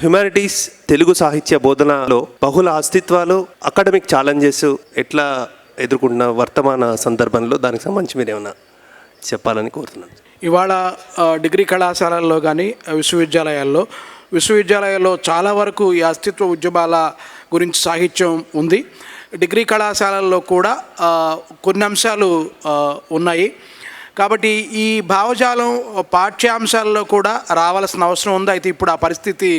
Humanities Telugu సాహిత్య బోధనలో బహుళ అస్తిత్వాలు, అకాడమిక్ ఛాలెంజెస్ ఎట్లా ఎదుర్కొంటున్న వర్తమాన సందర్భంలో దానికి సంబంధించి మీరు ఏమైనా చెప్పాలని కోరుతున్నాను. ఇవాళ డిగ్రీ కళాశాలల్లో కానీ విశ్వవిద్యాలయాల్లో చాలా వరకు ఈ అస్తిత్వ ఉద్యమాల గురించి సాహిత్యం ఉంది. డిగ్రీ కళాశాలల్లో కూడా కొన్ని అంశాలు ఉన్నాయి. కాబట్టి ఈ భావజాలం పాఠ్యాంశాల్లో కూడా రావాల్సిన అవసరం ఉంది. అయితే ఇప్పుడు ఆ పరిస్థితి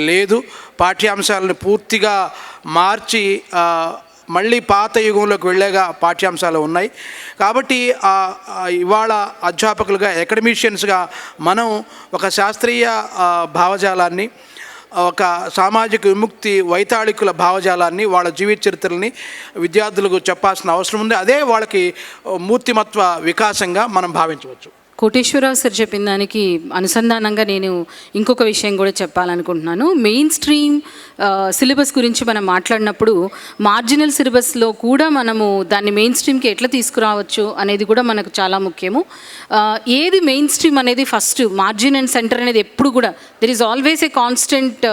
లేదు. పాఠ్యాంశాలను పూర్తిగా మార్చి మళ్ళీ పాత యుగంలోకి వెళ్ళేగా పాఠ్యాంశాలు ఉన్నాయి. కాబట్టి ఇవాళ అధ్యాపకులుగా, అకాడమిషియన్స్గా మనం ఒక శాస్త్రీయ భావజాలాన్ని, ఒక సామాజిక విముక్తి వైతాళికుల భావజాలాన్ని, వాళ్ళ జీవిత చరిత్రల్ని విద్యార్థులకు చెప్పాల్సిన అవసరం ఉంది. అదే వాళ్ళకి మూర్తిమత్వ వికాసంగా మనం భావించవచ్చు. కోటేశ్వరరావు సార్ చెప్పిన దానికి అనుసంధానంగా నేను ఇంకొక విషయం కూడా చెప్పాలనుకుంటున్నాను. మెయిన్ స్ట్రీమ్ సిలబస్ గురించి మనం మాట్లాడినప్పుడు మార్జినల్ సిలబస్లో కూడా మనము దాన్ని మెయిన్ స్ట్రీమ్కి ఎట్లా తీసుకురావచ్చు అనేది కూడా మనకు చాలా ముఖ్యము. ఏది మెయిన్ స్ట్రీమ్ అనేది ఫస్ట్, మార్జిన్ అండ్ సెంటర్ అనేది ఎప్పుడు కూడా there is always a constant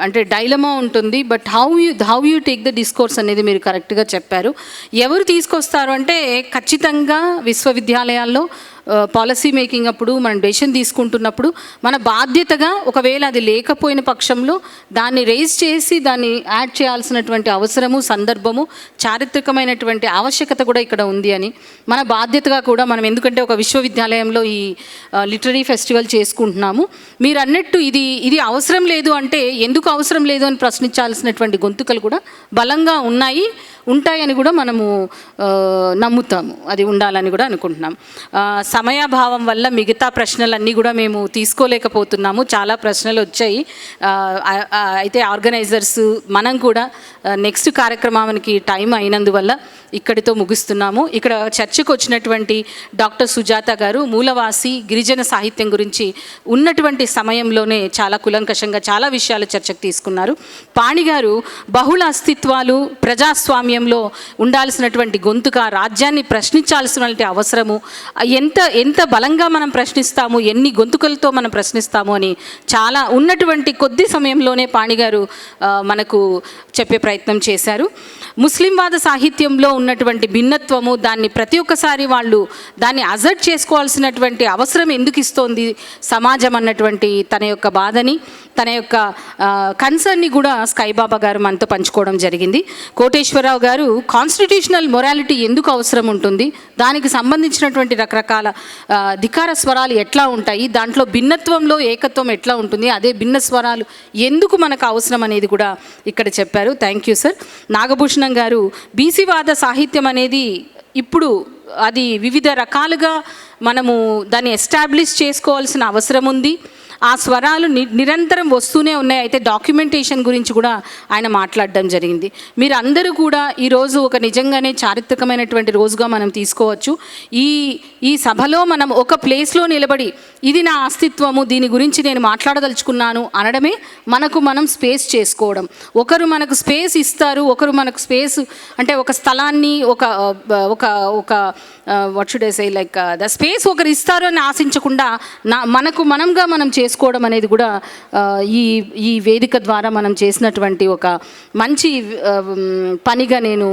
అంటే డైలమా ఉంటుంది. But how you take the discourse అనేది మీరు కరెక్ట్గా చెప్పారు. ఎవరు తీసుకొస్తారు అంటే ఖచ్చితంగా విశ్వవిద్యాలయాల్లో పాలసీ మేకింగ్ అప్పుడు మనం డెసిషన్ తీసుకుంటున్నప్పుడు మన బాధ్యతగా, ఒకవేళ అది లేకపోయిన పక్షంలో దాన్ని రేజ్ చేసి దాన్ని యాడ్ చేయాల్సినటువంటి అవసరము, సందర్భము, చారిత్రకమైనటువంటి ఆవశ్యకత కూడా ఇక్కడ ఉంది అని మన బాధ్యతగా కూడా మనం, ఎందుకంటే ఒక విశ్వవిద్యాలయంలో ఈ లిటరరీ ఫెస్టివల్ చేసుకుంటున్నాము. మీరు అన్నట్టు ఇది అవసరం లేదు అంటే ఎందుకు అవసరం లేదు అని ప్రశ్నించాల్సినటువంటి గొంతుకలు కూడా బలంగా ఉంటాయని కూడా మనము నమ్ముతాము. అది ఉండాలని కూడా అనుకుంటున్నాం. సమయాభావం వల్ల మిగతా ప్రశ్నలన్నీ కూడా మేము తీసుకోలేకపోతున్నాము. చాలా ప్రశ్నలు వచ్చాయి. అయితే ఆర్గనైజర్స్, మనం కూడా నెక్స్ట్ కార్యక్రమానికి టైం అయినందువల్ల ఇక్కడితో ముగిస్తున్నాము. ఇక్కడ చర్చకు వచ్చినటువంటి డాక్టర్ సుజాత గారు మూలవాసి గిరిజన సాహిత్యం గురించి ఉన్నటువంటి సమయంలోనే చాలా కులంకషంగా చాలా విషయాలు చర్చకు తీసుకున్నారు. పాణి గారు బహుళ అస్తిత్వాలు, ప్రజాస్వామ్యంలో ఉండాల్సినటువంటి గొంతుక, రాజ్యాన్ని ప్రశ్నించాల్సినటువంటి అవసరము, ఎంత బలంగా మనం ప్రశ్నిస్తాము, ఎన్ని గొంతుకలతో మనం ప్రశ్నిస్తాము అని చాలా ఉన్నటువంటి కొద్ది సమయంలోనే పాణి గారు మనకు చెప్పే ప్రయత్నం చేశారు. ముస్లింవాద సాహిత్యంలో ఉన్నటువంటి భిన్నత్వము, దాన్ని ప్రతి ఒక్కసారి వాళ్ళు దాన్ని అజర్ట్ చేసుకోవాల్సినటువంటి అవసరం ఎందుకు ఇస్తోంది సమాజం అన్నటువంటి తన యొక్క బాధని, తన యొక్క కన్సర్న్ని కూడా స్కైబాబా గారు మనతో పంచుకోవడం జరిగింది. కోటేశ్వరరావు గారు కాన్స్టిట్యూషనల్ మొరాలిటీ ఎందుకు అవసరం ఉంటుంది, దానికి సంబంధించినటువంటి రకరకాల ధికార స్వరాలు ఎట్లా ఉంటాయి, దాంట్లో భిన్నత్వంలో ఏకత్వం ఎట్లా ఉంటుంది, అదే భిన్న స్వరాలు ఎందుకు మనకు అవసరం అనేది కూడా ఇక్కడ చెప్పారు. Thank you sir. నాగభూషణం గారు బీసీవాద సాహిత్యం అనేది ఇప్పుడు అది వివిధ రకాలుగా మనము దాన్ని ఎస్టాబ్లిష్ చేసుకోవాల్సిన అవసరం ఉంది. ఆ స్వరాలు నిరంతరం వస్తూనే ఉన్నాయి. అయితే డాక్యుమెంటేషన్ గురించి కూడా ఆయన మాట్లాడడం జరిగింది. మీరు అందరూ కూడా ఈరోజు ఒక నిజంగానే చారిత్రకమైనటువంటి రోజుగా మనం తీసుకోవచ్చు. ఈ సభలో మనం ఒక ప్లేస్లో నిలబడి ఇది నా అస్తిత్వము, దీని గురించి నేను మాట్లాడదలుచుకున్నాను అనడమే మనం స్పేస్ చేసుకోవడం. ఒకరు మనకు స్పేస్ ఇస్తారు, ఒకరు మనకు స్పేస్ అంటే ఒక స్థలాన్ని, ఒక what should I say, like the space ఒకరు ఇస్తారు అని ఆశించకుండా మనంగా మనం చేసుకోవడం అనేది కూడా ఈ వేదిక ద్వారా మనం చేసినటువంటి ఒక మంచి పనిగా నేను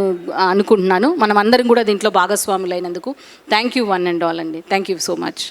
అనుకుంటున్నాను. మనం అందరం కూడా దీంట్లో భాగస్వాములైనందుకు thank you one and all అండి. Thank you so much.